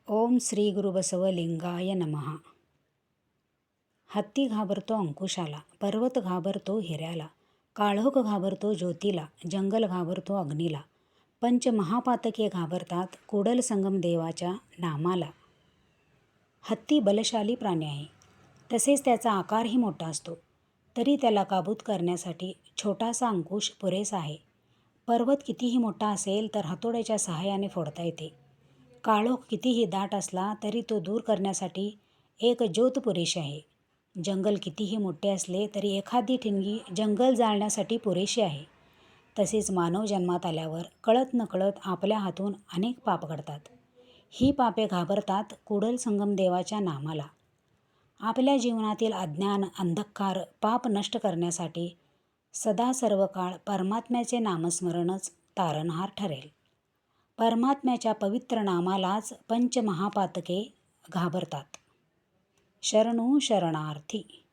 ओम श्री गुरुबसवलिंगाय नमः. हत्ती घाबरतो अंकुशाला, पर्वत घाबरतो हिऱ्याला, काळोख घाबरतो ज्योतीला, जंगल घाबरतो अग्नीला, पंचमहापातके घाबरतात कुडल संगम देवाच्या नामाला. हत्ती बलशाली प्राणी आहे, तसेच त्याचा आकारही मोठा असतो. तरी त्याला काबूत करण्यासाठी छोटासा अंकुश पुरेसा आहे. पर्वत कितीही मोठा असेल तर हातोड्याच्या सहाय्याने फोडता येते. काळोख कितीही दाट असला तरी तो दूर करण्यासाठी एक ज्योत पुरेशी आहे. जंगल कितीही मोठे असले तरी एखादी ठिणगी जंगल जाळण्यासाठी पुरेशी आहे. तसेच मानव जन्मात आल्यावर कळत नकळत आपल्या हातून अनेक पाप घडतात. ही पापे घाबरतात कुडल संगम देवाच्या नामाला. आपल्या जीवनातील अज्ञान, अंधकार, पाप नष्ट करण्यासाठी सदा सर्व काळ परमात्म्याचे नामस्मरणच तारणहार ठरेल. परमात्म्याच्या पवित्र नामालाच पंचमहापातके घाबरतात. शरणू शरणार्थी.